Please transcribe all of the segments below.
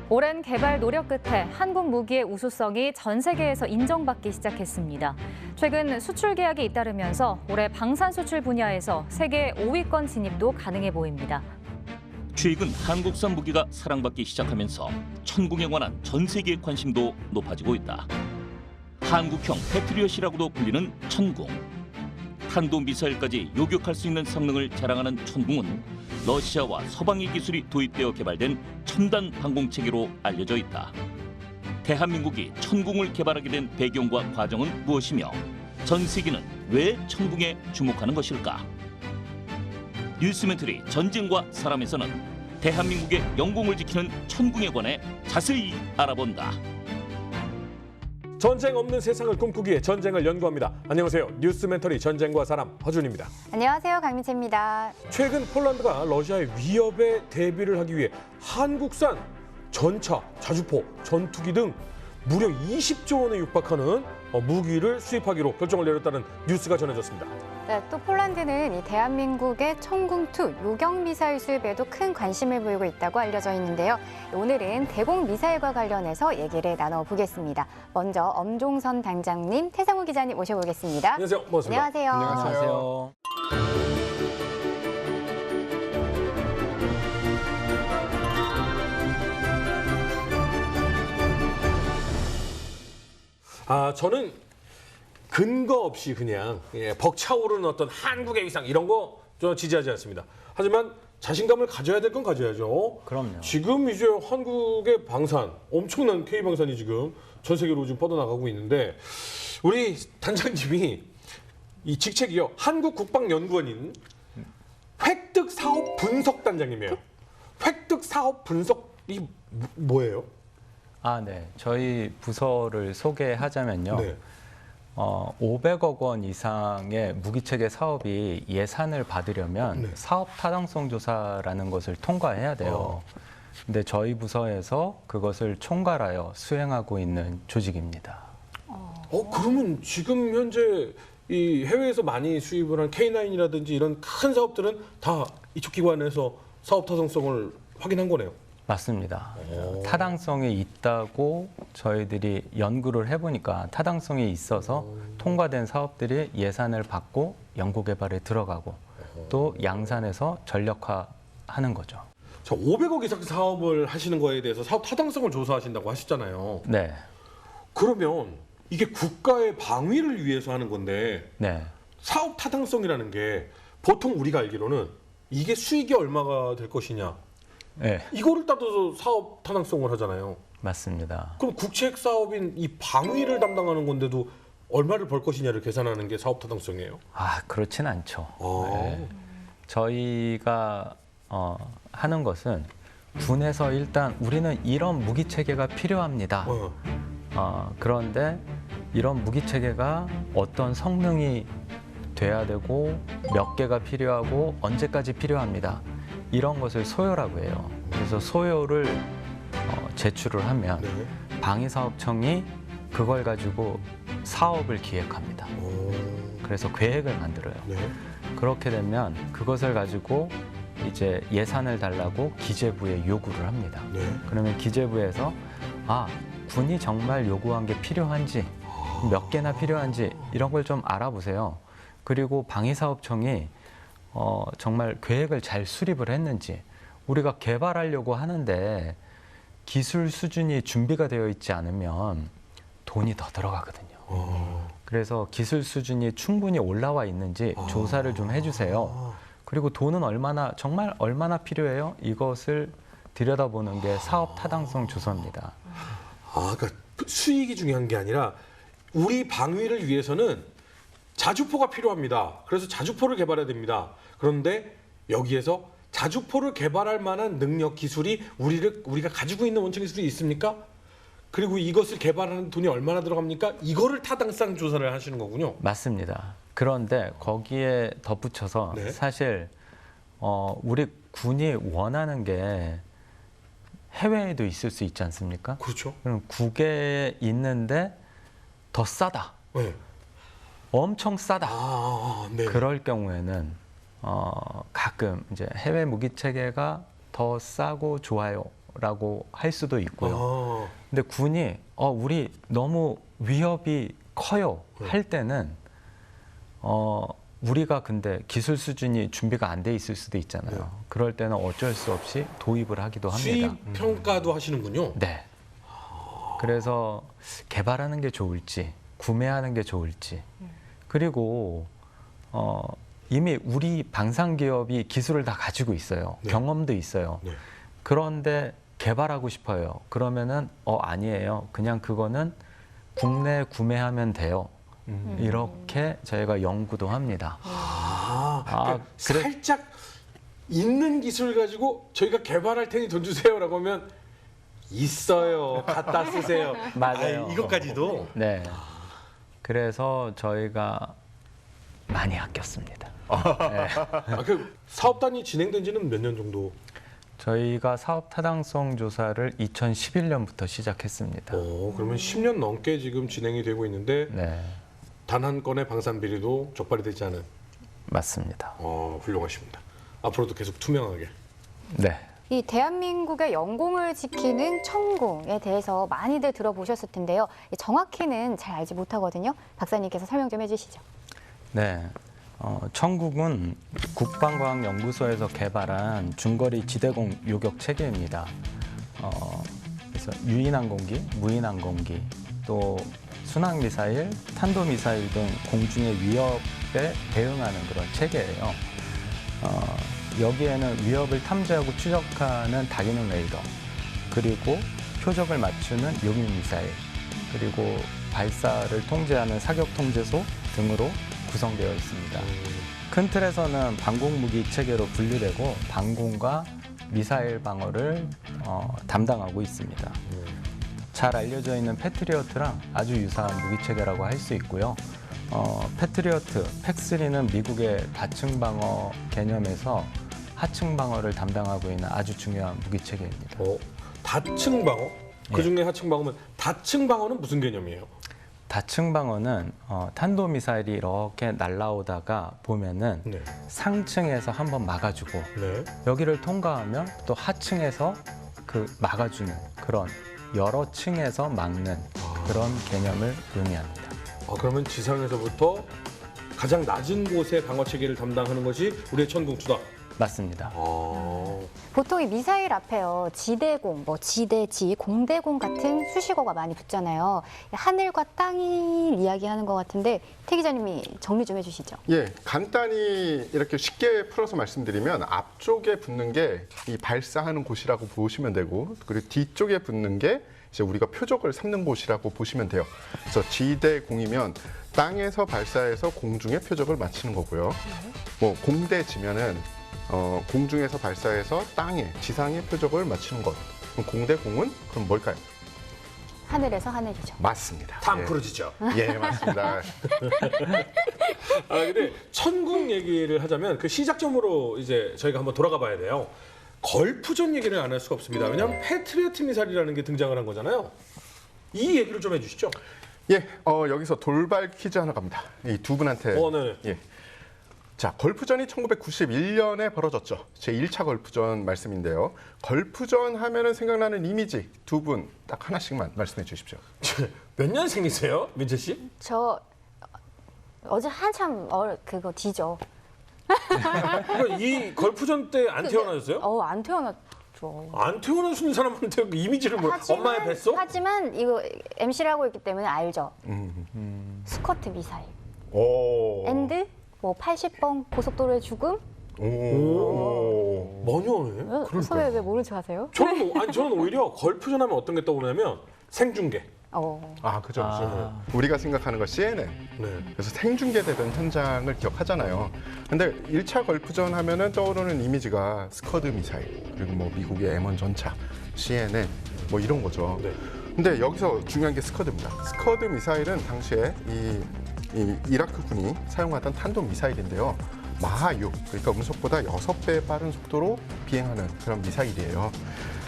오랜 개발 노력 끝에 한국 무기의 우수성이 전 세계에서 인정받기 시작했습니다. 최근 수출 계약이 잇따르면서 올해 방산 수출 분야에서 세계 5위권 진입도 가능해 보입니다. 최근 한국산 무기가 사랑받기 시작하면서 천궁에 관한 전 세계의 관심도 높아지고 있다. 한국형 패트리엇이라고도 불리는 천궁. 탄도미사일까지 요격할 수 있는 성능을 자랑하는 천궁은 러시아와 서방의 기술이 도입되어 개발된 첨단 방공체계로 알려져 있다. 대한민국이 천궁을 개발하게 된 배경과 과정은 무엇이며 전 세계는 왜 천궁에 주목하는 것일까? 뉴스멘터리 전쟁과 사람에서는 대한민국의 영공을 지키는 천궁에 관해 자세히 알아본다. 전쟁 없는 세상을 꿈꾸기에 전쟁을 연구합니다. 안녕하세요. 뉴스멘터리 전쟁과 사람 허준입니다. 안녕하세요. 강민채입니다. 최근 폴란드가 러시아의 위협에 대비를 하기 위해 한국산 전차, 자주포, 전투기 등 무려 20조 원에 육박하는 무기를 수입하기로 결정을 내렸다는 뉴스가 전해졌습니다. 네, 또 폴란드는 이 대한민국의 천궁2 요격 미사일 수입에도 큰 관심을 보이고 있다고 알려져 있는데요. 오늘은 대공 미사일과 관련해서 얘기를 나눠보겠습니다. 먼저 엄종선 당장님, 태상우 기자님 모셔보겠습니다. 안녕하세요. 반갑습니다. 안녕하세요. 안녕하세요. 저는 근거 없이 그냥 벅차오르는 어떤 한국의 위상 이런 거 저 지지하지 않습니다. 하지만 자신감을 가져야 될 건 가져야죠. 그럼요. 지금 이제 한국의 방산, 엄청난 K방산이 지금 전 세계로 지금 뻗어나가고 있는데 우리 단장님이 이 직책이요. 한국국방연구원인 획득 사업 분석 단장님이에요. 획득 사업 분석이 뭐예요? 네. 저희 부서를 소개하자면요. 네. 500억 원 이상의 무기체계 사업이 예산을 받으려면 네. 사업 타당성 조사라는 것을 통과해야 돼요. 근데 저희 부서에서 그것을 총괄하여 수행하고 있는 조직입니다. 그러면 지금 현재 이 해외에서 많이 수입을 한 K9이라든지 이런 큰 사업들은 다 이쪽 기관에서 사업 타당성을 확인한 거네요. 맞습니다. 타당성이 있다고 저희들이 연구를 해보니까 타당성이 있어서 통과된 사업들이 예산을 받고 연구개발에 들어가고 또 양산에서 전력화하는 거죠. 자, 500억 이상 사업을 하시는 거에 대해서 사업 타당성을 조사하신다고 하셨잖아요. 네. 그러면 이게 국가의 방위를 위해서 하는 건데 네. 사업 타당성이라는 게 보통 우리가 알기로는 이게 수익이 얼마가 될 것이냐 네. 이거를 따져서 사업 타당성을 하잖아요. 맞습니다. 그럼 국책 사업인 이 방위를 담당하는 건데도 얼마를 벌 것이냐를 계산하는 게 사업 타당성이에요? 그렇진 않죠. 아. 네. 저희가 하는 것은 군에서 일단 우리는 이런 무기 체계가 필요합니다. 그런데 이런 무기 체계가 어떤 성능이 돼야 되고 몇 개가 필요하고 언제까지 필요합니다. 이런 것을 소요라고 해요. 그래서 소요를 제출을 하면 네. 방위사업청이 그걸 가지고 사업을 기획합니다. 그래서 계획을 만들어요. 네. 그렇게 되면 그것을 가지고 이제 예산을 달라고 기재부에 요구를 합니다. 네. 그러면 기재부에서 군이 정말 요구한 게 필요한지 몇 개나 필요한지 이런 걸 좀 알아보세요. 그리고 방위사업청이 정말 계획을 잘 수립을 했는지 우리가 개발하려고 하는데 기술 수준이 준비가 되어 있지 않으면 돈이 더 들어가거든요. 그래서 기술 수준이 충분히 올라와 있는지 조사를 좀 해주세요. 그리고 돈은 정말 얼마나 필요해요? 이것을 들여다보는 게 사업 타당성 조사입니다. 그러니까 수익이 중요한 게 아니라 우리 방위를 위해서는 자주포가 필요합니다. 그래서 자주포를 개발해야 됩니다. 그런데 여기에서 자주포를 개발할 만한 능력, 기술이 우리가 가지고 있는 원천 기술이 있습니까? 그리고 이것을 개발하는 돈이 얼마나 들어갑니까? 이거를 타당성 조사를 하시는 거군요. 맞습니다. 그런데 거기에 덧붙여서 네. 사실 우리 군이 원하는 게 해외에도 있을 수 있지 않습니까? 그렇죠. 그럼 국외에 있는데 더 싸다. 네. 엄청 싸다. 네. 그럴 경우에는 가끔 이제 해외 무기 체계가 더 싸고 좋아요. 필요라고 할 수도 있고요. 아, 근데 군이 우리 너무 위협이 커요 할 때는 우리가 근데 기술 수준이 준비가 안 돼 있을 수도 있잖아요. 네. 그럴 때는 어쩔 수 없이 도입을 하기도 합니다. 수입 평가도 하시는군요. 네. 그래서 개발하는 게 좋을지 구매하는 게 좋을지 그리고 이미 우리 방산 기업이 기술을 다 가지고 있어요. 네. 경험도 있어요. 네. 그런데 개발하고 싶어요. 그러면은 아니에요. 그냥 그거는 국내에 구매하면 돼요. 이렇게 저희가 연구도 합니다. 그러니까 살짝 있는 기술 가지고 저희가 개발할 테니 돈 주세요라고 하면 있어요. 갖다 쓰세요. 맞아요. 아이, 이것까지도. 네. 그래서 저희가 많이 아꼈습니다. 네. 그 사업 단위 진행된 지는 몇 년 정도? 저희가 사업 타당성 조사를 2011년부터 시작했습니다. 그러면 10년 넘게 지금 진행이 되고 있는데 네, 단 한 건의 방산 비리도 적발이 되지 않은 맞습니다. 훌륭하십니다. 앞으로도 계속 투명하게. 네. 이 대한민국의 영공을 지키는 천궁에 대해서 많이들 들어보셨을 텐데요. 정확히는 잘 알지 못하거든요. 박사님께서 설명 좀 해주시죠. 네. 천국은 국방과학연구소에서 개발한 중거리 지대공 요격 체계입니다. 그래서 유인항공기, 무인항공기, 또 순항미사일, 탄도미사일 등 공중의 위협에 대응하는 그런 체계예요. 여기에는 위협을 탐지하고 추적하는 다기능 레이더, 그리고 표적을 맞추는 요민 미사일, 그리고 발사를 통제하는 사격 통제소 등으로 구성되어 있습니다. 큰 틀에서는 방공무기 체계로 분류되고 방공과 미사일 방어를 담당하고 있습니다. 잘 알려져 있는 패트리어트랑 아주 유사한 무기 체계라고 할 수 있고요. 패트리어트, 팩3는 미국의 다층 방어 개념에서 하층 방어를 담당하고 있는 아주 중요한 무기 체계입니다. 다층 방어? 그 중에 하층 방어면 다층 방어는 무슨 개념이에요? 다층 방어는 탄도 미사일이 이렇게 날라오다가 보면은 네. 상층에서 한번 막아주고 네. 여기를 통과하면 또 하층에서 그 막아주는 그런 여러 층에서 막는 그런 개념을 의미합니다. 그러면 지상에서부터 가장 낮은 곳의 방어 체계를 담당하는 것이 우리의 천궁투다. 맞습니다. 보통 이 미사일 앞에요. 지대공, 지대지, 공대공 같은 수식어가 많이 붙잖아요. 하늘과 땅이 이야기하는 것 같은데 태 기자님이 정리 좀 해주시죠. 예, 간단히 이렇게 쉽게 풀어서 말씀드리면 앞쪽에 붙는 게 이 발사하는 곳이라고 보시면 되고, 그리고 뒤쪽에 붙는 게 이제 우리가 표적을 삼는 곳이라고 보시면 돼요. 그래서 지대공이면 땅에서 발사해서 공중에 표적을 맞추는 거고요. 공대지면은 공중에서 발사해서 땅에 지상의 표적을 맞추는 것. 그럼 공대공은 그럼 뭘까요? 하늘에서 하늘이죠. 맞습니다. 탐 크루즈죠. 예, 맞습니다. 근데 천궁 얘기를 하자면 그 시작점으로 이제 저희가 한번 돌아가 봐야 돼요. 걸프전 얘기를 안 할 수가 없습니다. 왜냐하면 패트리어트 미사일이라는 게 등장을 한 거잖아요. 이 얘기를 좀 해주시죠. 예, 여기서 돌발 퀴즈 하나 갑니다. 이 두 분한테. 네. 예. 자, 걸프전이 1991년에 벌어졌죠. 제 1차 걸프전 말씀인데요. 걸프전 하면은 생각나는 이미지 두 분 딱 하나씩만 말씀해 주십시오. 몇 년생이세요, 민재 씨? 저 어제 한참 그거 뒤죠. 그러니까 이 걸프전 때 안 태어나셨어요? 안 태어났죠. 안 태어나신 사람한테 그 이미지를 엄마의 뱃속? 하지만 이거 MC를 하고 있기 때문에 알죠. 스커트 미사일. 오. 앤드 80번 고속도로의 죽음? 오. 뭐냐? 선배 왜 모른 척 하세요? 저는 오히려 걸프전 하면 어떤 게 떠오르냐면 생중계. 아, 그죠. 우리가 생각하는 건 CNN. 네. 그래서 생중계되던 현장을 기억하잖아요. 근데 1차 걸프전 하면은 떠오르는 이미지가 스커드 미사일, 그리고 미국의 M1 전차, CNN 이런 거죠. 네. 근데 여기서 중요한 게 스커드입니다. 스커드 미사일은 당시에 이 이라크군이 사용하던 탄도 미사일인데요. 마하 6, 그러니까 음속보다 6배 빠른 속도로 비행하는 그런 미사일이에요.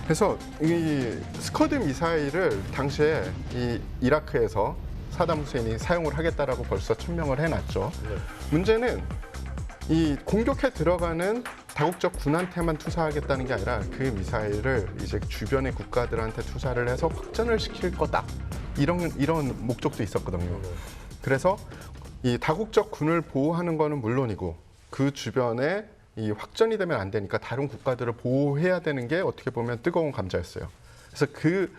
그래서 이 스커드 미사일을 당시에 이 이라크에서 사담 후세인이 사용을 하겠다라고 벌써 천명을 해놨죠. 네. 문제는 이 공격해 들어가는 다국적 군한테만 투사하겠다는 게 아니라 그 미사일을 이제 주변의 국가들한테 투사를 해서 확전을 시킬 거다. 이런 목적도 있었거든요. 그래서 이 다국적 군을 보호하는 거는 물론이고 그 주변에 이 확전이 되면 안 되니까 다른 국가들을 보호해야 되는 게 어떻게 보면 뜨거운 감자였어요. 그래서 그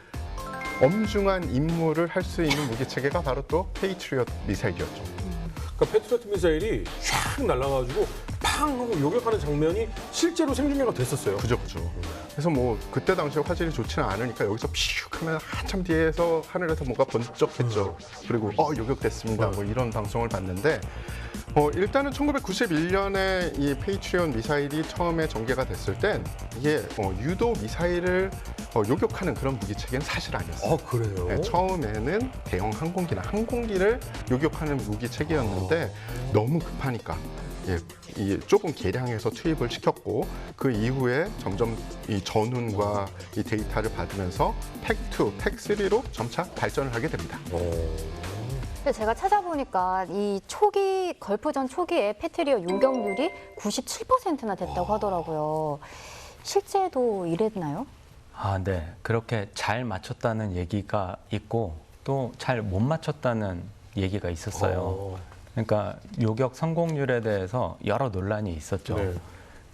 엄중한 임무를 할 수 있는 무기 체계가 바로 또 페이트리엇 미사일이었죠. 그러니까 패트리어트 미사일이 샥 날아가지고 팡 하고 요격하는 장면이 실제로 생중계가 됐었어요. 그죠. 그래서 뭐 그때 당시에 화질이 좋지는 않으니까 여기서 피슉 하면 한참 뒤에서 하늘에서 뭔가 번쩍했죠. 그리고 요격됐습니다. 뭐 이런 방송을 봤는데 일단은 1991년에 이 페이트리엇 미사일이 처음에 전개가 됐을 땐 이게 유도 미사일을 요격하는 그런 무기 체계는 사실 아니었어요. 그래요? 네, 처음에는 대형 항공기나 항공기를 요격하는 무기 체계였는데 너무 급하니까 이 조금 개량해서 투입을 시켰고 그 이후에 점점 이 전운과 이 데이터를 받으면서 팩2, 팩3로 점차 발전을 하게 됩니다. 근데 제가 찾아보니까 이 걸프전 초기에 패트리엇 요격률이 97%나 됐다고 하더라고요. 실제도 이랬나요? 네. 그렇게 잘 맞췄다는 얘기가 있고 또 잘 못 맞췄다는 얘기가 있었어요. 그러니까 요격 성공률에 대해서 여러 논란이 있었죠. 네.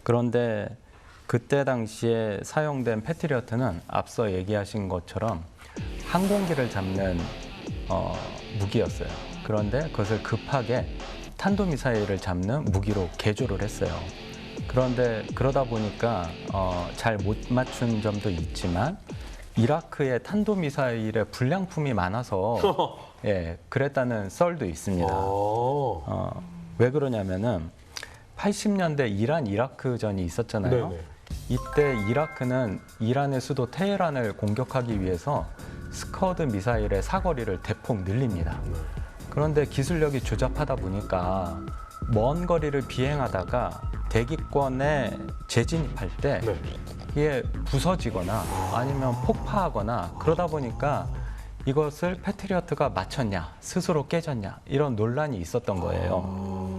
그런데 그때 당시에 사용된 패트리어트는 앞서 얘기하신 것처럼 항공기를 잡는 무기였어요. 그런데 그것을 급하게 탄도미사일을 잡는 무기로 개조를 했어요. 그런데 그러다 보니까 잘 못 맞춘 점도 있지만 이라크의 탄도미사일에 불량품이 많아서 그랬다는 썰도 있습니다. 왜 그러냐면은 80년대 이란-이라크전이 있었잖아요. 네네. 이때 이라크는 이란의 수도 테헤란을 공격하기 위해서 스커드 미사일의 사거리를 대폭 늘립니다. 그런데 기술력이 조잡하다 보니까 먼 거리를 비행하다가 대기권에 재진입할 때 네. 이게 부서지거나 아니면 폭파하거나 그러다 보니까 이것을 패트리어트가 맞췄냐, 스스로 깨졌냐 이런 논란이 있었던 거예요.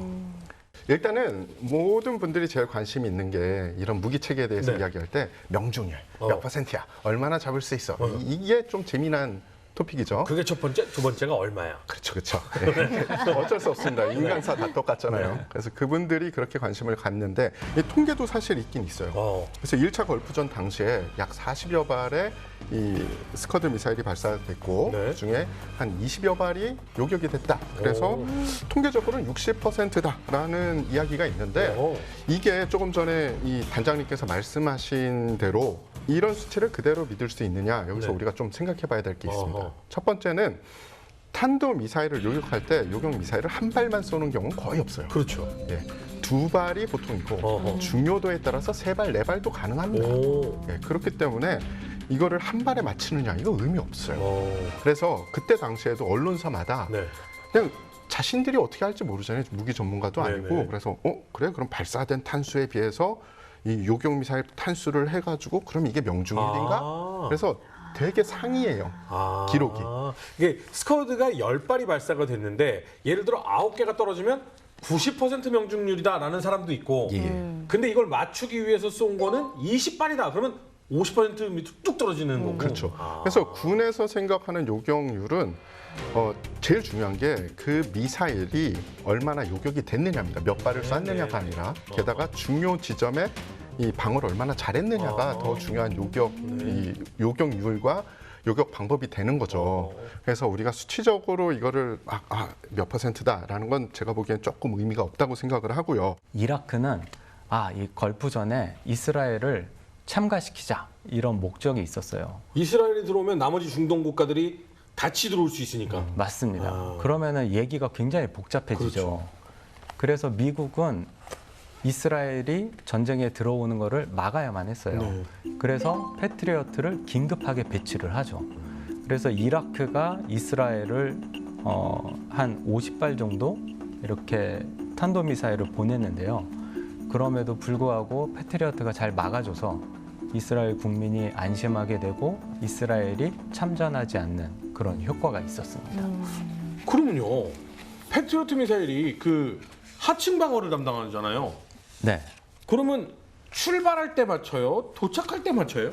일단은 모든 분들이 제일 관심이 있는 게 이런 무기 체계에 대해서 네. 이야기할 때 명중률 몇 %야, 얼마나 잡을 수 있어. 이게 좀 재미난 토픽이죠. 그게 첫 번째, 두 번째가 얼마야? 그렇죠. 네. 어쩔 수 없습니다. 인간사 다 똑같잖아요. 그래서 그분들이 그렇게 관심을 갖는데 이 통계도 사실 있긴 있어요. 그래서 1차 걸프전 당시에 약 40여 발의 이 스커드 미사일이 발사됐고 네. 그중에 한 20여 발이 요격이 됐다. 그래서 통계적으로는 60%다라는 이야기가 있는데 이게 조금 전에 이 단장님께서 말씀하신 대로 이런 수치를 그대로 믿을 수 있느냐 여기서 네. 우리가 좀 생각해 봐야 될 게 있습니다. 첫 번째는 탄도 미사일을 요격할 때 요격 미사일을 한 발만 쏘는 경우는 거의 없어요. 그렇죠. 두 발이 보통 있고 중요도에 따라서 세 발, 네 발도 가능합니다. 그렇기 때문에 이거를 한 발에 맞추느냐 이거 의미 없어요. 그래서 그때 당시에도 언론사마다 네. 그냥 자신들이 어떻게 할지 모르잖아요. 무기 전문가도 아니고. 네네. 그래서 그래 그럼 발사된 탄수에 비해서 이 요격 미사일 탄수를 해가지고 그럼 이게 명중률인가? 그래서 되게 상이해요. 기록이. 이게 스커드가 10발이 발사가 됐는데 예를 들어 9개가 떨어지면 90% 명중률이다라는 사람도 있고 근데 이걸 맞추기 위해서 쏜 거는 20발이다. 그러면 50% 밑으로 뚝 떨어지는 거고. 그렇죠. 그래서 군에서 생각하는 요격률은 제일 중요한 게 그 미사일이 얼마나 요격이 됐느냐입니다. 몇 발을 쐈느냐가 아니라 게다가 중요 지점에 이 방어를 얼마나 잘했느냐가 더 중요한 이 요격률과 요격 방법이 되는 거죠. 그래서 우리가 수치적으로 이거를 몇 %다라는 건 제가 보기엔 조금 의미가 없다고 생각을 하고요. 이라크는 이 걸프전에 이스라엘을 참가시키자 이런 목적이 있었어요. 이스라엘이 들어오면 나머지 중동 국가들이 같이 들어올 수 있으니까. 맞습니다. 그러면은 얘기가 굉장히 복잡해지죠. 그래서 미국은 이스라엘이 전쟁에 들어오는 것을 막아야만 했어요. 그래서 패트리어트를 긴급하게 배치를 하죠. 그래서 이라크가 이스라엘을 한 50발 정도 이렇게 탄도미사일을 보냈는데요. 그럼에도 불구하고 패트리어트가 잘 막아줘서 이스라엘 국민이 안심하게 되고 이스라엘이 참전하지 않는 그런 효과가 있었습니다. 그러면요. 패트리어트 미사일이 그 하층 방어를 담당하잖아요. 네. 그러면 출발할 때 맞춰요? 도착할 때 맞춰요?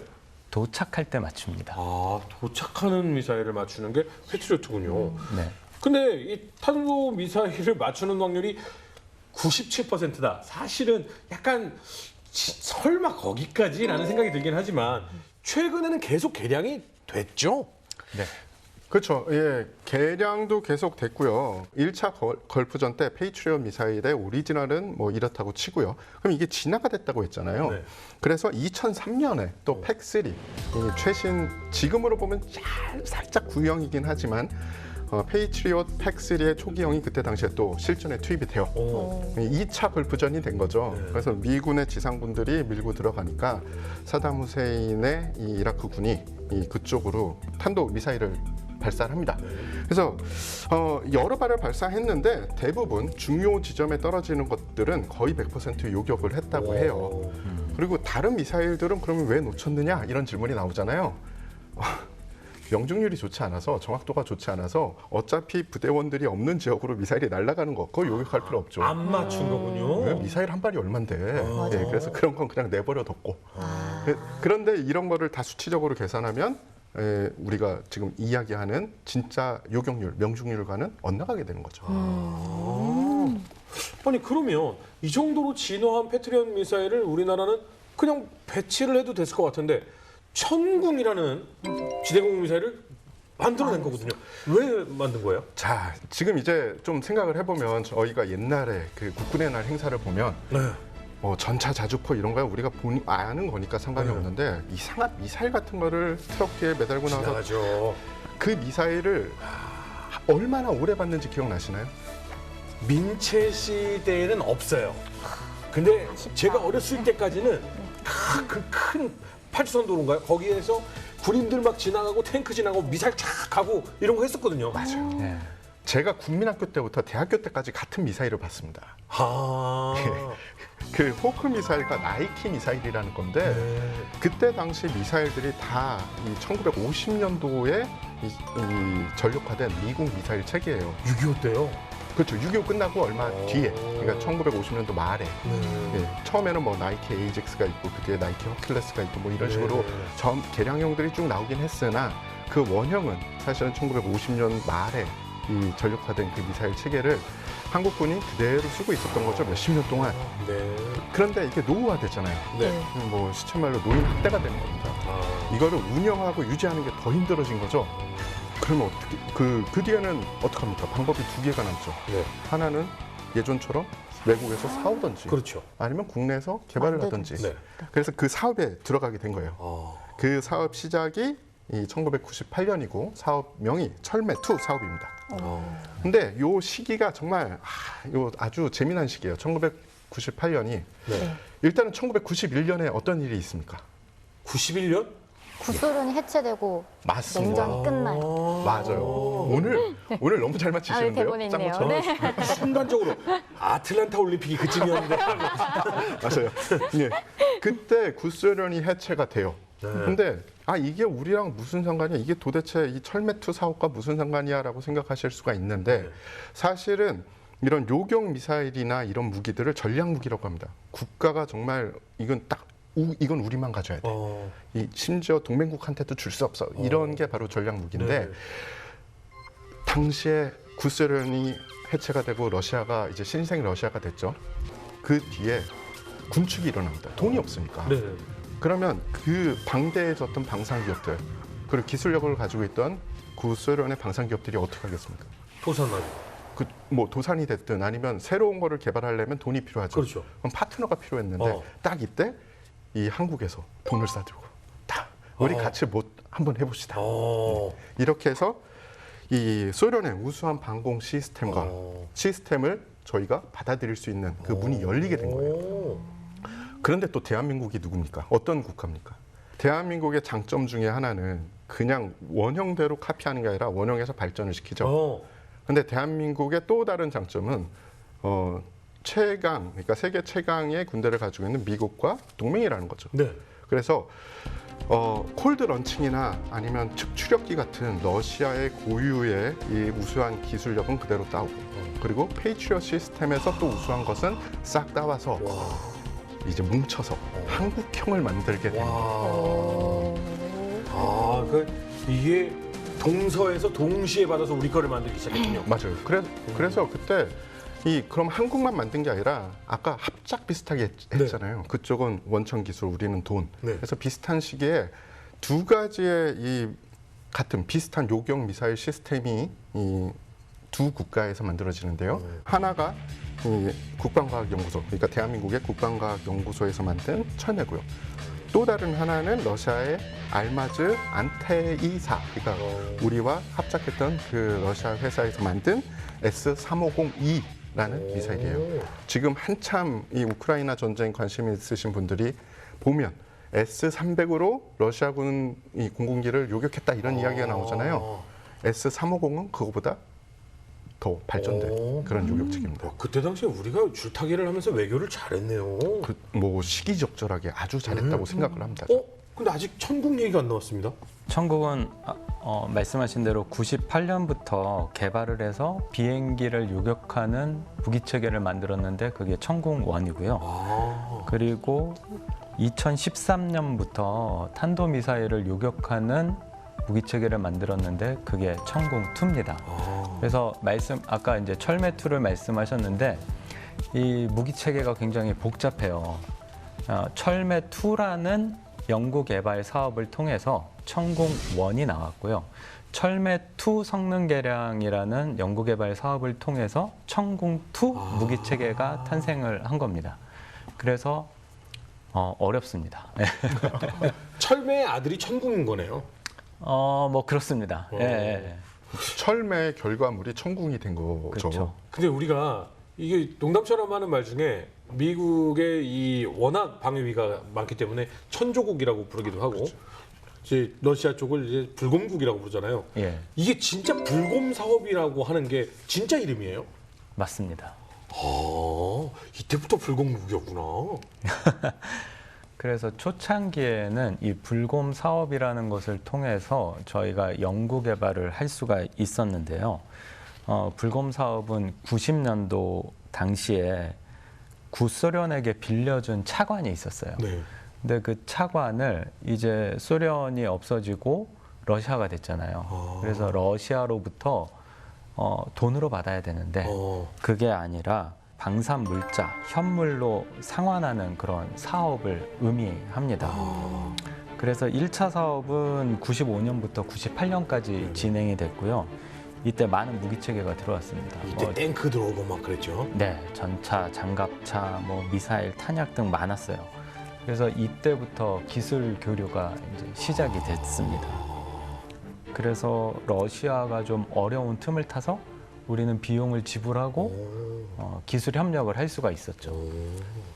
도착할 때 맞춥니다. 아, 도착하는 미사일을 맞추는 게 패트리어트군요. 네. 근데 이 탄도 미사일을 맞추는 확률이 97%다. 사실은 약간 설마 거기까지라는 생각이 들긴 하지만 최근에는 계속 개량이 됐죠. 네. 그렇죠. 예, 개량도 계속 됐고요. 1차 걸프전 때 페이트리엇 미사일의 오리지널은 뭐 이렇다고 치고요. 그럼 이게 진화가 됐다고 했잖아요. 네. 그래서 2003년에 또 팩3, 이 최신, 지금으로 보면 살짝 구형이긴 하지만 페이트리엇 팩3의 초기형이 그때 당시에 또 실전에 투입이 돼요. 2차 걸프전이 된 거죠. 네. 그래서 미군의 지상군들이 밀고 들어가니까 사담 후세인의 이 이라크 군이 이 그쪽으로 탄도 미사일을 발사를 합니다. 그래서 여러 발을 발사했는데 대부분 중요 지점에 떨어지는 것들은 거의 100% 요격을 했다고 해요. 그리고 다른 미사일들은 그러면 왜 놓쳤느냐 이런 질문이 나오잖아요. 명중률이 좋지 않아서 정확도가 좋지 않아서 어차피 부대원들이 없는 지역으로 미사일이 날아가는 거 그거 요격할 필요 없죠. 안 맞춘 거군요. 왜 미사일 한 발이 얼만데. 맞아요. 예, 그래서 그런 건 그냥 내버려 뒀고. 그런데 이런 거를 다 수치적으로 계산하면 우리가 지금 이야기하는 진짜 요격률, 명중률과는 엇나가게 되는 거죠. 아니 그러면 이 정도로 진화한 패트리엇 미사일을 우리나라는 그냥 배치를 해도 됐을 것 같은데 천궁이라는 지대공 미사일을 만들어낸 거거든요. 왜 만든 거예요? 자, 지금 이제 좀 생각을 해보면 저희가 옛날에 그 국군의 날 행사를 보면 네. 뭐 전차 자주포 이런 거 우리가 아는 거니까 상관이 네. 없는데 이상한 미사일 같은 거를 트럭 뒤에 매달고 나서 지나가죠. 그 미사일을 얼마나 오래 봤는지 기억나시나요? 민체 시대에는 없어요. 근데 제가 어렸을 때까지는 큰 파주선 도로인가요? 거기에서 군인들 막 지나가고 탱크 지나가고 미사일 쫙 가고 이런 거 했었거든요. 맞아요. 네. 제가 국민학교 때부터 대학교 때까지 같은 미사일을 봤습니다. 아. 그 호크 미사일과 나이키 미사일이라는 건데 그때 당시 미사일들이 다 이 1950년도에 이 전력화된 미국 미사일 체계예요. 6.25 때요? 그렇죠. 6.25 끝나고 얼마 뒤에, 그러니까 1950년도 말에 예, 처음에는 뭐 나이키 에이젝스가 있고 그 뒤에 나이키 허큘레스가 있고 뭐 이런 식으로 개량형들이 쭉 나오긴 했으나 그 원형은 사실은 1950년 말에 이 전력화된 그 미사일 체계를 한국군이 그대로 쓰고 있었던 거죠. 몇십 년 동안. 네. 그런데 이게 노후화됐잖아요. 네. 뭐 시쳇말로 노인 학대가 되는 겁니다. 이거를 운영하고 유지하는 게 더 힘들어진 거죠. 그러면 어떻게 그 뒤에는 어떡합니까? 방법이 두 개가 남죠. 네. 하나는 예전처럼 외국에서 사오든지 그렇죠. 아니면 국내에서 개발을 하든지. 네. 그래서 그 사업에 들어가게 된 거예요. 아. 그 사업 시작이 이 1998년이고 사업명이 철매2 사업입니다. 근데 요 시기가 정말 요 아주 재미난 시기예요. 1998년이 네. 일단은 1991년에 어떤 일이 있습니까? 91년? 구소련이 해체되고 맞습니다. 냉전이 끝나요. 맞아요. 오늘 너무 잘 맞히시는데요. 대본에 있네요. 짱구처럼. 네. 순간적으로 아틀란타 올림픽이 그쯤이었는데. 맞아요. 예. 그때 구소련이 해체가 돼요. 근데 이게 우리랑 무슨 상관이야? 이게 도대체 이 철매2 사업과 무슨 상관이야라고 생각하실 수가 있는데 사실은 이런 요격 미사일이나 이런 무기들을 전략 무기라고 합니다. 국가가 정말 이건 우리만 가져야 돼. 이 심지어 동맹국한테도 줄 수 없어. 이런 게 바로 전략 무기인데 네. 당시에 구소련이 해체가 되고 러시아가 이제 신생 러시아가 됐죠. 그 뒤에 군축이 일어납니다. 돈이 없으니까. 네. 그러면 그 방대해졌던 방산기업들 그리고 기술력을 가지고 있던 구소련의 방산기업들이 어떻게 하겠습니까? 도산만. 뭐 도산이 됐든 아니면 새로운 거를 개발하려면 돈이 필요하죠. 그렇죠. 그럼 파트너가 필요했는데 딱 이때 이 한국에서 돈을 싸들고 우리 같이 뭐 한번 해봅시다. 이렇게 해서 이 소련의 우수한 방공 시스템과 시스템을 저희가 받아들일 수 있는 그 문이 열리게 된 거예요. 그런데 또 대한민국이 누굽니까? 어떤 국가입니까? 대한민국의 장점 중에 하나는 그냥 원형대로 카피하는 게 아니라 원형에서 발전을 시키죠. 근데 대한민국의 또 다른 장점은 최강, 그러니까 세계 최강의 군대를 가지고 있는 미국과 동맹이라는 거죠. 네. 그래서 콜드 런칭이나 아니면 측추력기 같은 러시아의 고유의 이 우수한 기술력은 그대로 따오고 그리고 페이트리엇 시스템에서 또 우수한 것은 싹 따와서 이제 뭉쳐서 한국형을 만들게 됩니다. 와. 아, 그 이게 동서에서 동시에 받아서 우리 거를 만들기 시작했군요. 맞아요. 그래서 그때 그럼 한국만 만든 게 아니라 아까 합작 비슷하게 했잖아요. 그쪽은 원천 기술, 우리는 돈. 네. 그래서 비슷한 시기에 두 가지의 이 같은 비슷한 요격 미사일 시스템이 이 두 국가에서 만들어지는데요. 하나가 이 국방과학연구소, 그러니까 대한민국의 국방과학연구소에서 만든 철매고요. 또 다른 하나는 러시아의 알마즈 안테이사, 그러니까 우리와 합작했던 그 러시아 회사에서 만든 S350E라는 미사일이에요. 지금 한참 이 우크라이나 전쟁 관심 있으신 분들이 보면 S300으로 러시아군 이 공군기를 요격했다 이런 이야기가 나오잖아요. S350은 그거보다 더 발전된 그런 요격책입니다. 그때 당시에 우리가 줄타기를 하면서 외교를 잘했네요. 뭐 시기적절하게 아주 잘했다고 생각을 합니다. 근데 아직 천국 얘기가 안 나왔습니다. 천국은 말씀하신 대로 98년부터 개발을 해서 비행기를 요격하는 무기 체계를 만들었는데 그게 천궁1이고요. 그리고 2013년부터 탄도미사일을 요격하는 무기 체계를 만들었는데 그게 천궁2입니다. 그래서 아까 이제 철매2를 말씀하셨는데 이 무기 체계가 굉장히 복잡해요. 철매2라는 연구 개발 사업을 통해서 천궁1이 나왔고요. 철매2 성능 개량이라는 연구 개발 사업을 통해서 천궁2 무기 체계가 탄생을 한 겁니다. 그래서 어렵습니다. 철매의 아들이 천궁인 거네요. 뭐 그렇습니다. 예. 철매의 결과물이 천궁이 된 거죠. 그렇죠. 근데 우리가 이게 농담처럼 하는 말 중에 미국의 이 워낙 방위비가 많기 때문에 천조국이라고 부르기도 하고 이제 러시아 쪽을 이제 불곰국이라고 부르잖아요. 예, 이게 진짜 불곰 사업이라고 하는 게 진짜 이름이에요? 맞습니다. 이때부터 불곰국이었구나. 그래서 초창기에는 이 불곰 사업이라는 것을 통해서 저희가 연구 개발을 할 수가 있었는데요. 불곰 사업은 90년도 당시에 구소련에게 빌려준 차관이 있었어요. 네. 근데 그 차관을 이제 소련이 없어지고 러시아가 됐잖아요. 그래서 러시아로부터 돈으로 받아야 되는데 그게 아니라 방산 물자, 현물로 상환하는 그런 사업을 의미합니다. 그래서 1차 사업은 95년부터 98년까지 진행이 됐고요. 이때 많은 무기 체계가 들어왔습니다. 이때 탱크 들어오고 막 그랬죠. 네, 전차, 장갑차, 미사일, 탄약 등 많았어요. 그래서 이때부터 기술 교류가 이제 시작이 됐습니다. 그래서 러시아가 좀 어려운 틈을 타서 우리는 비용을 지불하고 기술 협력을 할 수가 있었죠.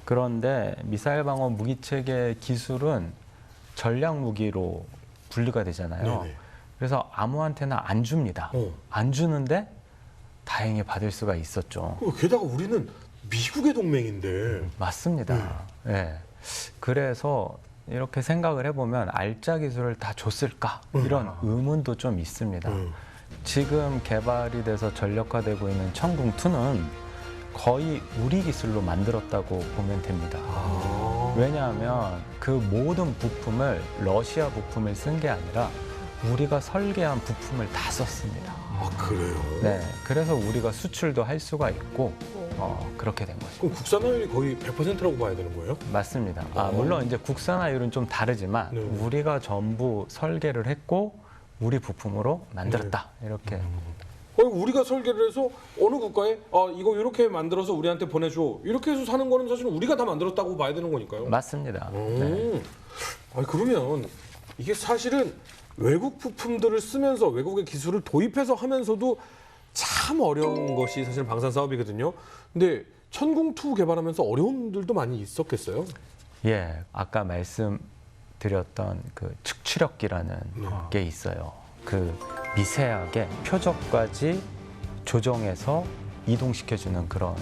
그런데 미사일 방어 무기 체계 기술은 전략 무기로 분류가 되잖아요. 네네. 그래서 아무한테나 안 줍니다. 안 주는데 다행히 받을 수가 있었죠. 게다가 우리는 미국의 동맹인데. 맞습니다. 네. 그래서 이렇게 생각을 해보면 알짜 기술을 다 줬을까? 이런 의문도 좀 있습니다. 지금 개발이 돼서 전력화되고 있는 천궁2는 거의 우리 기술로 만들었다고 보면 됩니다. 왜냐하면 그 모든 부품을 러시아 부품을 쓴 게 아니라 우리가 설계한 부품을 다 썼습니다. 그래요? 네, 그래서 우리가 수출도 할 수가 있고 그렇게 된 거죠. 그럼 국산화율이 거의 100%라고 봐야 되는 거예요? 맞습니다. 물론 이제 국산화율은 좀 다르지만 네. 우리가 전부 설계를 했고 우리 부품으로 만들었다 이렇게. 우리가 설계를 해서 어느 국가에 이거 이렇게 만들어서 우리한테 보내줘 이렇게 해서 사는 거는 사실 우리가 다 만들었다고 봐야 되는 거니까요. 맞습니다. 네. 그러면 이게 사실은 외국 부품들을 쓰면서 외국의 기술을 도입해서 하면서도 참 어려운 것이 사실 방산 사업이거든요. 근데 천궁2 개발하면서 어려움들도 많이 있었겠어요? 예, 아까 말씀드렸던 그 측추력기라는 게 있어요. 그 미세하게 표적까지 조정해서 이동시켜주는 그런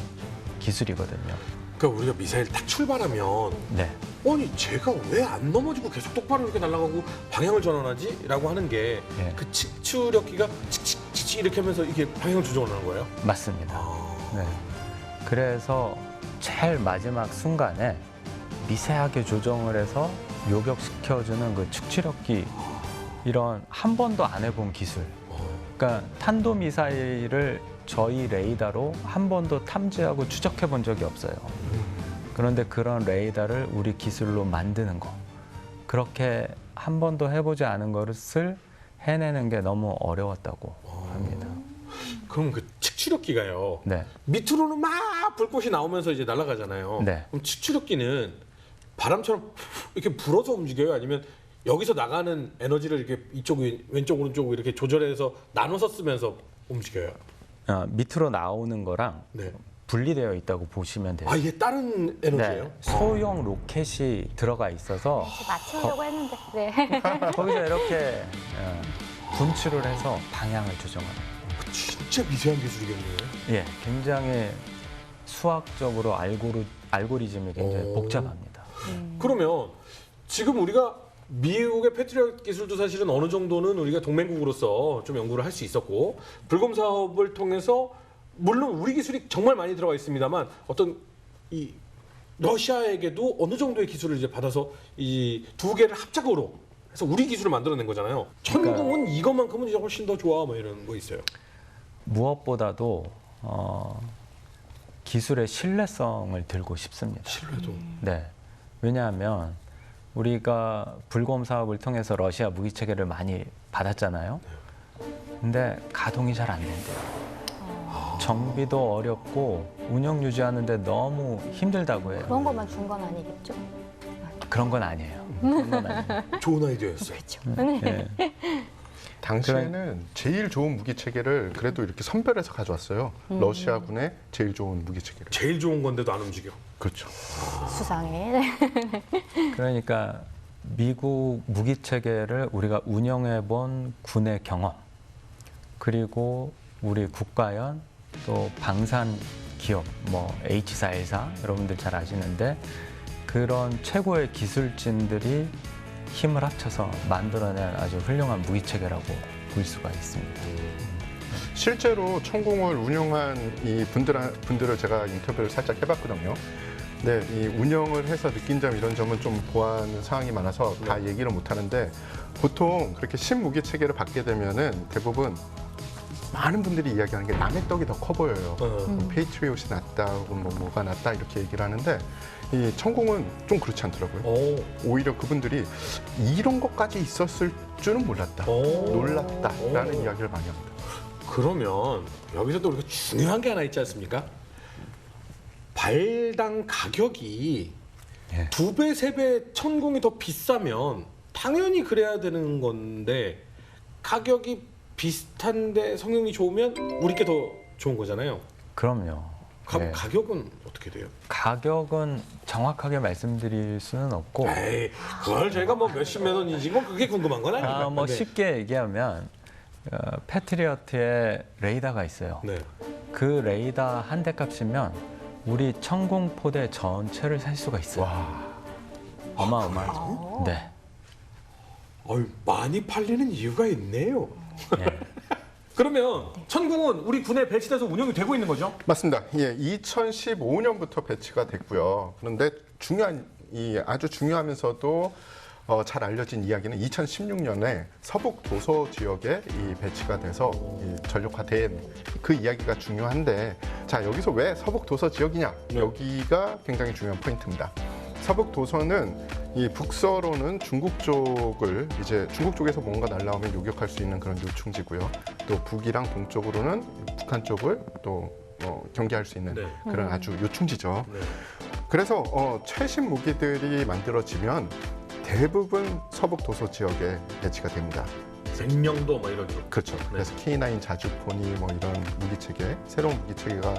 기술이거든요. 그러니까 우리가 미사일 딱 출발하면 네, 아니 제가 왜 안 넘어지고 계속 똑바로 이렇게 날아가고 방향을 전환하지? 라고 하는 게 그 예. 측추력기가 칙칙칙칙 이렇게 하면서 이게 방향을 조정을 하는 거예요? 맞습니다. 네. 그래서 제일 마지막 순간에 미세하게 조정을 해서 요격시켜주는 그 축출력기 이런 한 번도 안 해본 기술. 그러니까 탄도미사일을 저희 레이더로 한 번도 탐지하고 추적해 본 적이 없어요. 그런데 그런 레이더를 우리 기술로 만드는 거. 그렇게 한 번도 해보지 않은 것을 해내는 게 너무 어려웠다고 합니다. 그럼 그 측추력기가요. 네. 밑으로는 막 불꽃이 나오면서 이제 날아가잖아요. 네. 그럼 측추력기는 바람처럼 이렇게 불어서 움직여요? 아니면 여기서 나가는 에너지를 이렇게 이쪽 왼쪽 오른쪽 이렇게 조절해서 나눠서 쓰면서 움직여요? 밑으로 나오는 거랑 네. 분리되어 있다고 보시면 돼요. 아 이게 다른 에너지예요? 네. 소형 로켓이 들어가 있어서 맞추려고 했는데. 네. 거기서 이렇게 분출을 해서 방향을 조정하는. 진짜 미세한 기술이겠네요. 예, 굉장히 수학적으로 알고리즘이 굉장히 오. 복잡합니다. 그러면 지금 우리가 미국의 패트리엇 기술도 사실은 어느 정도는 우리가 동맹국으로서 좀 연구를 할 수 있었고 불검 사업을 통해서 물론 우리 기술이 정말 많이 들어가 있습니다만 어떤 이 러시아에게도 어느 정도의 기술을 이제 받아서 이 두 개를 합작으로 해서 우리 기술을 만들어낸 거잖아요. 천공은 이것만큼은 이제 훨씬 더 좋아 뭐 이런 거 있어요. 무엇보다도 기술의 신뢰성을 들고 싶습니다. 신뢰도. 네, 왜냐하면 우리가 불검 사업을 통해서 러시아 무기 체계를 많이 받았잖아요. 근데 가동이 잘 안 된대요. 정비도 어렵고 운영 유지하는데 너무 힘들다고 해요. 그런 것만 준 건 아니겠죠? 그런 건 아니에요. 그런 건 아니에요. 좋은 아이디어였어요. 네. 당시에는 제일 좋은 무기 체계를 그래도 이렇게 선별해서 가져왔어요. 러시아군의 제일 좋은 무기 체계를. 제일 좋은 건데도 안 움직여. 그렇죠. 수상해. 그러니까 미국 무기 체계를 우리가 운영해 본 군의 경험, 그리고 우리 국가연 또 방산 기업 뭐 H414 여러분들 잘 아시는데 그런 최고의 기술진들이 힘을 합쳐서 만들어낸 아주 훌륭한 무기 체계라고 볼 수가 있습니다. 실제로 천공을 운영한 이 분들을 제가 인터뷰를 살짝 해봤거든요. 네, 이 운영을 해서 느낀 점 이런 점은 좀 보완 사항이 많아서 다 얘기를 못 하는데 보통 그렇게 신무기 체계를 받게 되면은 대부분 많은 분들이 이야기하는 게 남의 떡이 더 커 보여요. 페이트리엇이 낫다, 혹은 뭐가 낫다 이렇게 얘기를 하는데 이 천공은 좀 그렇지 않더라고요. 오. 오히려 그분들이 이런 것까지 있었을 줄은 몰랐다, 오. 놀랐다라는 오. 이야기를 많이 합니다. 그러면 여기서도 우리가 중요한 게 하나 있지 않습니까? 발당 가격이 예. 2배, 3배 천공이 더 비싸면 당연히 그래야 되는 건데 가격이 비슷한데 성능이 좋으면 우리께 더 좋은 거잖아요. 그럼요. 네. 가격은 어떻게 돼요? 가격은 정확하게 말씀드릴 수는 없고 에이, 그걸 저희가 뭐 몇십만 원인지 뭐 그게 궁금한 건 아니에요. 뭐 네. 쉽게 얘기하면 패트리어트의 레이더가 있어요. 네. 그 레이더 한 대 값이면 우리 천공 포대 전체를 살 수가 있어요. 와, 어마어마하죠. 네. 많이 팔리는 이유가 있네요. 예. 그러면 천공은 우리 군에 배치돼서 운영이 되고 있는 거죠? 맞습니다. 예, 2015년부터 배치가 됐고요. 그런데 아주 중요하면서도 잘 알려진 이야기는 2016년에 서북 도서 지역에 이 배치가 돼서 전력화된 그 이야기가 중요한데, 자 여기서 왜 서북 도서 지역이냐? 여기가 굉장히 중요한 포인트입니다. 서북 도서는 이 북서로는 중국 쪽을 이제 중국 쪽에서 뭔가 날라오면 요격할 수 있는 그런 요충지고요. 또 북이랑 동쪽으로는 북한 쪽을 또 경계할 수 있는 네. 그런 아주 요충지죠. 네. 그래서 최신 무기들이 만들어지면 대부분 서북 도서 지역에 배치가 됩니다. 생명도 뭐 이런 쪽. 그렇죠. 그래서 K9 자주포니 뭐 이런 무기 체계, 새로운 무기 체계가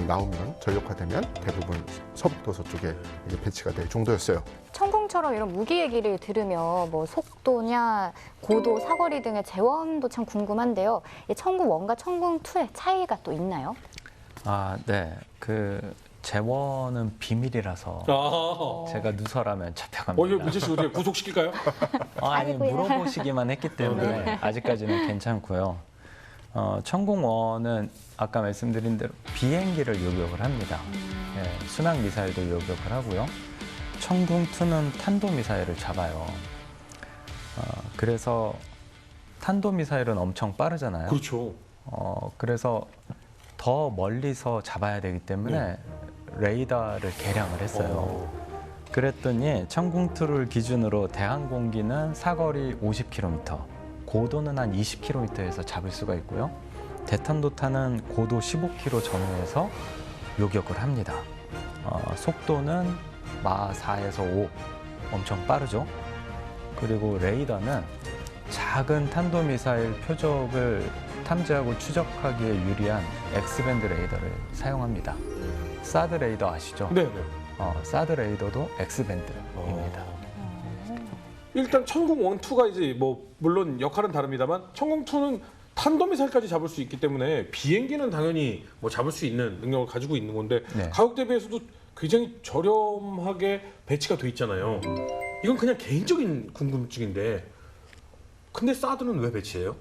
나오면 전력화되면 대부분 서북 도서 쪽에 이게 배치가 될 정도였어요. 천공처럼 이런 무기 얘기를 들으면 뭐 속도냐, 고도, 사거리 등의 재원도 참 궁금한데요. 이 천공 1과 천공 2의 차이가 또 있나요? 네. 그 재원은 비밀이라서 제가 누설하면 잡혀갑니다. 이거 문제 씨 어떻게 구속시킬까요? 아니 아이고야. 물어보시기만 했기 때문에 아직까지는 괜찮고요. 천공원은 아까 말씀드린 대로 비행기를 요격을 합니다. 예, 순항 미사일도 요격을 하고요. 천궁2는 탄도미사일을 잡아요. 그래서 탄도미사일은 엄청 빠르잖아요. 그렇죠. 그래서 더 멀리서 잡아야 되기 때문에 레이더를 개량을 했어요. 그랬더니 천궁2를 기준으로 대항공기는 사거리 50km, 고도는 한 20km에서 잡을 수가 있고요. 대탄도탄은 고도 15km 전후에서 요격을 합니다. 속도는 마 4에서 5, 엄청 빠르죠. 그리고 레이더는 작은 탄도미사일 표적을 탐지하고 추적하기에 유리한 X밴드 레이더를 사용합니다. 사드 레이더 아시죠? 네. 사드 레이더도 X밴드입니다. 일단 천궁 1, 2가 이제 뭐 물론 역할은 다릅니다만 천궁 2는 탄도미사일까지 잡을 수 있기 때문에 비행기는 당연히 뭐 잡을 수 있는 능력을 가지고 있는 건데 네. 가격 대비해서도 굉장히 저렴하게 배치가 돼 있잖아요. 이건 그냥 개인적인 궁금증인데 근데 사드는 왜 배치해요?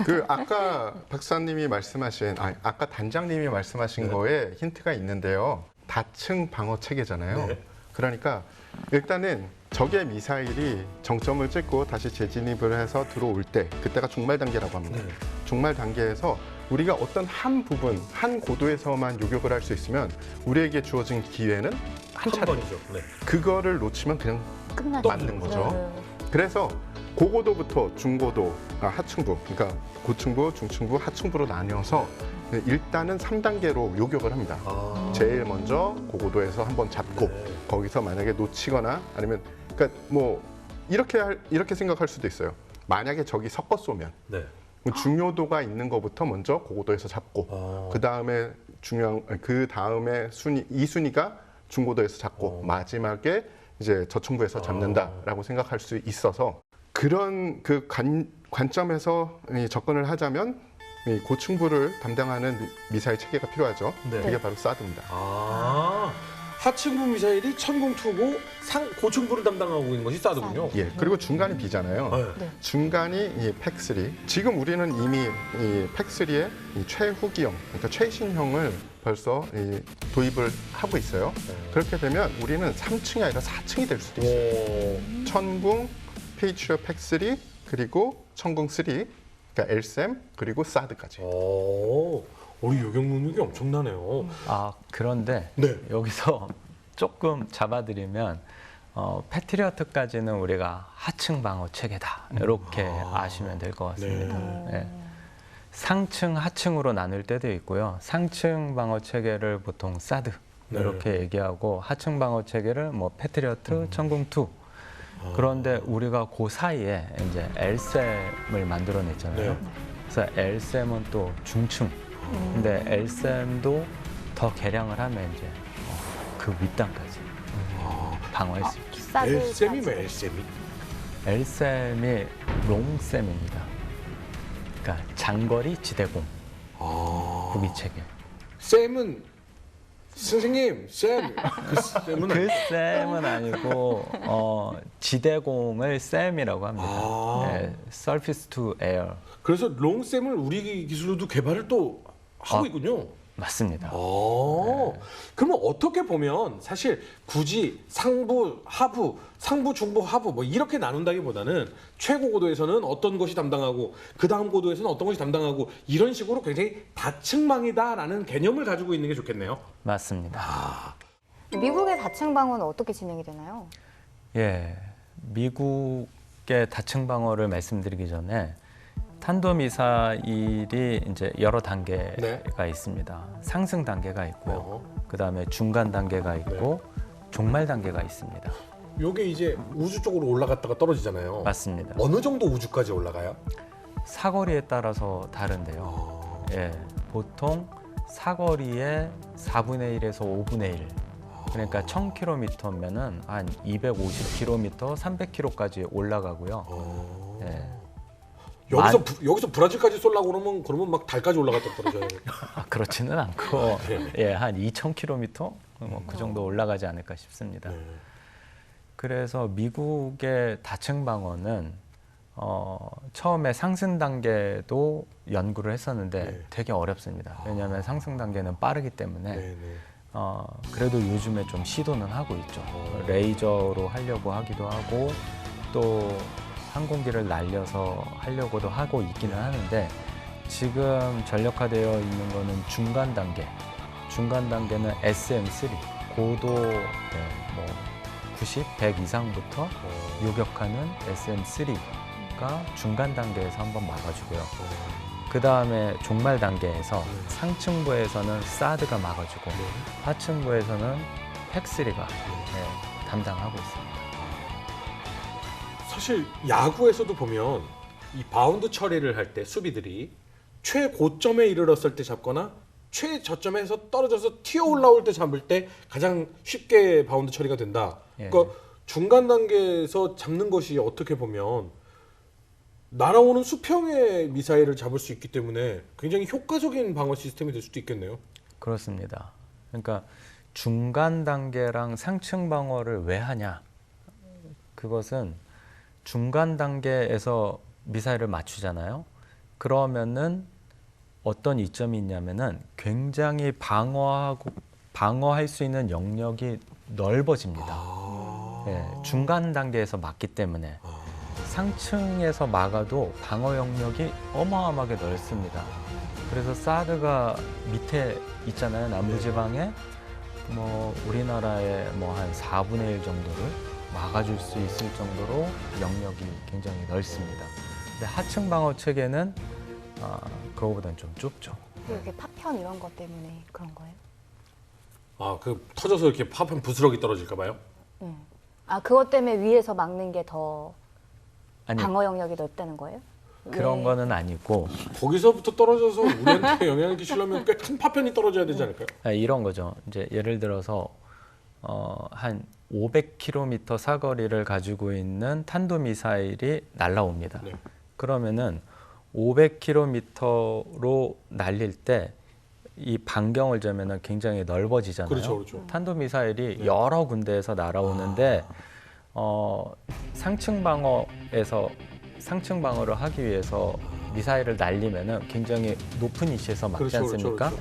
그 아까 박사님이 말씀하신, 아까 단장님이 말씀하신 거에 힌트가 있는데요. 다층 방어 체계잖아요. 네. 그러니까 일단은 적의 미사일이 정점을 찍고 다시 재진입을 해서 들어올 때, 그때가 종말 단계라고 합니다. 네. 종말 단계에서 우리가 어떤 한 부분, 한 고도에서만 요격을 할 수 있으면 우리에게 주어진 기회는 한 차례. 번이죠. 네. 그거를 놓치면 그냥 끝나죠. 맞는 거죠. 그래서 고고도부터 중고도, 하층부, 그러니까 고층부, 중층부, 하층부로 나뉘어서 일단은 3단계로 요격을 합니다. 제일 먼저 고고도에서 한번 잡고 거기서 만약에 놓치거나 아니면 그러니까 뭐 이렇게 생각할 수도 있어요. 만약에 적이 섞어 쏘면 네. 중요도가 있는 것부터 먼저 고고도에서 잡고 그 다음에 순위 2순위가 중고도에서 잡고 마지막에 이제 저층부에서 잡는다라고 생각할 수 있어서 그런 그 관점에서 접근을 하자면 이 고층부를 담당하는 미사일 체계가 필요하죠. 네. 그게 바로 사드입니다. 하층부 미사일이 천궁2고 고층부를 담당하고 있는 것이 사드군요. 예, 그리고 중간이 비잖아요. 네. 중간이 이 팩3. 지금 우리는 이미 이 팩3의 이 최후기형, 그러니까 최신형을 벌써 도입을 하고 있어요. 그렇게 되면 우리는 3층이 아니라 4층이 될 수도 있어요. 천궁, 페이트리엇 팩3, 그리고 천궁3, 그러니까 LSAM, 그리고 사드까지. 우리 요격 능력이 엄청나네요. 그런데 네. 여기서 조금 잡아드리면 패트리어트까지는 우리가 하층 방어 체계다 이렇게 아시면 될 것 같습니다. 네. 상층, 하층으로 나눌 때도 있고요. 상층 방어 체계를 보통 사드 이렇게 얘기하고 하층 방어 체계를 뭐 패트리어트, 천궁2. 그런데 우리가 그 사이에 이제 LSAM을 만들어냈잖아요. 그래서 LSAM은 또 중층. 근데 LSAM도 더 개량을 하면 이제 그 윗단까지 방어할 수 있죠. LSAM이 왜 LSAM이? LSAM이 롱셈입니다. 그러니까 장거리 지대공 무기 체계. 쌤은 선생님, 쌤. 그 셈은 아니고 지대공을 셈이라고 합니다. 네, Surface to Air. 그래서 롱쌤을 우리 기술로도 개발을 또 하고 있군요. 맞습니다. 그러면 어떻게 보면 사실 굳이 상부, 하부, 상부, 중부, 하부 뭐 이렇게 나눈다기보다는 최고 고도에서는 어떤 것이 담당하고 그 다음 고도에서는 어떤 것이 담당하고 이런 식으로 굉장히 다층방이다라는 개념을 가지고 있는 게 좋겠네요. 맞습니다. 미국의 다층 방어는 어떻게 진행이 되나요? 예, 미국의 다층 방어를 말씀드리기 전에 탄도미사일이 이제 여러 단계가 있습니다. 상승 단계가 있고요. 그다음에 중간 단계가 있고 종말 단계가 있습니다. 요게 이제 우주 쪽으로 올라갔다가 떨어지잖아요. 맞습니다. 어느 정도 우주까지 올라가요? 사거리에 따라서 다른데요. 예, 보통 사거리의 4분의 1에서 5분의 1. 그러니까 1000km면은 한 250km, 300km까지 올라가고요. 예. 여기서 브라질까지 쏠라고 그러면 막 달까지 올라갔다 떨어져요. 그렇지는 않고 예, 한 2,000km 뭐 그 정도 올라가지 않을까 싶습니다. 그래서 미국의 다층 방어는 처음에 상승 단계도 연구를 했었는데 되게 어렵습니다. 왜냐하면 상승 단계는 빠르기 때문에 그래도 요즘에 좀 시도는 하고 있죠. 레이저로 하려고 하기도 하고 또 항공기를 날려서 하려고도 하고 있기는 하는데 지금 전력화되어 있는 거는 중간 단계. 중간 단계는 SM3 고도 뭐 90, 100 이상부터 요격하는 SM3가 중간 단계에서 한번 막아주고요. 그 다음에 종말 단계에서 상층부에서는 사드가 막아주고 하층부에서는 팩3가 담당하고 있습니다. 사실 야구에서도 보면 이 바운드 처리를 할 때 수비들이 최고점에 이르렀을 때 잡거나 최저점에서 떨어져서 튀어 올라올 때 잡을 때 가장 쉽게 바운드 처리가 된다. 그러니까 중간 단계에서 잡는 것이 어떻게 보면 날아오는 수평의 미사일을 잡을 수 있기 때문에 굉장히 효과적인 방어 시스템이 될 수도 있겠네요. 그렇습니다. 그러니까 중간 단계랑 상층 방어를 왜 하냐? 그것은 중간 단계에서 미사일을 맞추잖아요. 그러면은 어떤 이점이 있냐면은 굉장히 방어할 수 있는 영역이 넓어집니다. 중간 단계에서 맞기 때문에 상층에서 막아도 방어 영역이 어마어마하게 넓습니다. 그래서 사드가 밑에 있잖아요. 남부지방에 뭐 우리나라의 뭐 한 4분의 1 정도를 막아줄 수 있을 정도로 영역이 굉장히 넓습니다. 근데 하층 방어 체계는 그거보다는 좀 좁죠. 이렇게 파편 이런 것 때문에 그런 거예요? 그 터져서 이렇게 파편 부스러기 떨어질까 봐요? 그것 때문에 위에서 막는 게 더 아니, 방어 영역이 넓다는 거예요? 그런 거는 아니고 거기서부터 떨어져서 우리한테 영향을 끼치려면 꽤 큰 파편이 떨어져야 되지 않을까요? 이런 거죠. 이제 예를 들어서 한 500km 사거리를 가지고 있는 탄도미사일이 날라옵니다. 네. 그러면은 500km로 날릴 때 이 반경을 재면은 굉장히 넓어지잖아요. 그렇죠. 탄도미사일이 여러 군데에서 날아오는데 상층 방어를 하기 위해서 미사일을 날리면은 굉장히 높은 위치에서 막지 않습니까?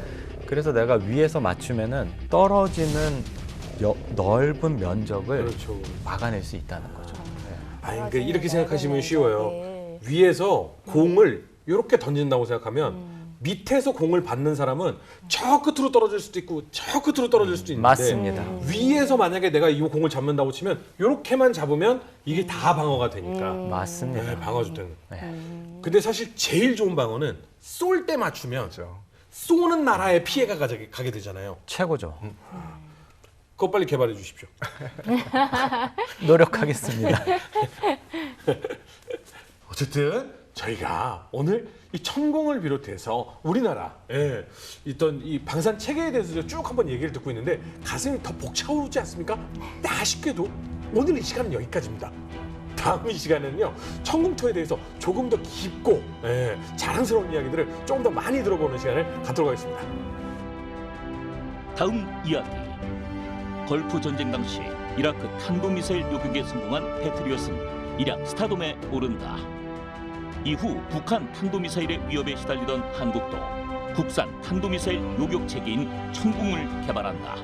그래서 내가 위에서 맞추면은 떨어지는 넓은 면적을 막아낼 수 있다는 거죠. 그러니까 이렇게 생각하시면 쉬워요. 위에서 공을 이렇게 던진다고 생각하면 밑에서 공을 받는 사람은 저 끝으로 떨어질 수도 있고 저 끝으로 떨어질 수도 있는데 맞습니다. 위에서 만약에 내가 이 공을 잡는다고 치면 이렇게만 잡으면 이게 다 방어가 되니까 맞습니다. 방어도 되는. 근데 사실 제일 좋은 방어는 쏠 때 맞추면 쏘는 나라에 피해가 가게 되잖아요. 최고죠. 그거 빨리 개발해 주십시오. 노력하겠습니다. 어쨌든 저희가 오늘 이 천공을 비롯해서 우리나라에 있던 이 방산 체계에 대해서 쭉 한번 얘기를 듣고 있는데 가슴이 더 벅차오르지 않습니까? 근데 아쉽게도 오늘 이 시간은 여기까지입니다. 다음 이 시간에는요 천공토에 대해서 조금 더 깊고 자랑스러운 이야기들을 조금 더 많이 들어보는 시간을 갖도록 하겠습니다. 다음 이야기. 걸프 전쟁 당시 이라크 탄도미사일 요격에 성공한 패트리엇은 일약 스타돔에 오른다. 이후 북한 탄도미사일의 위협에 시달리던 한국도 국산 탄도미사일 요격 체계인 천궁을 개발한다.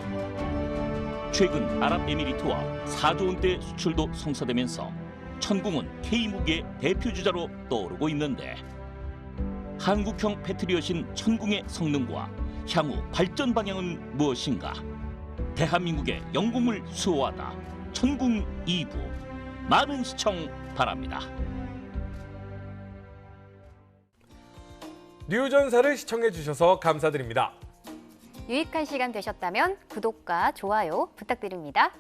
최근 아랍에미리트와 4조 원대 수출도 성사되면서 천궁은 K무기의 대표주자로 떠오르고 있는데 한국형 패트리엇인 천궁의 성능과 향후 발전 방향은 무엇인가? 대한민국의 영공을 수호하다. 천궁 2부. 많은 시청 바랍니다. 뉴전사를 시청해 주셔서 감사드립니다. 유익한 시간 되셨다면 구독과 좋아요 부탁드립니다.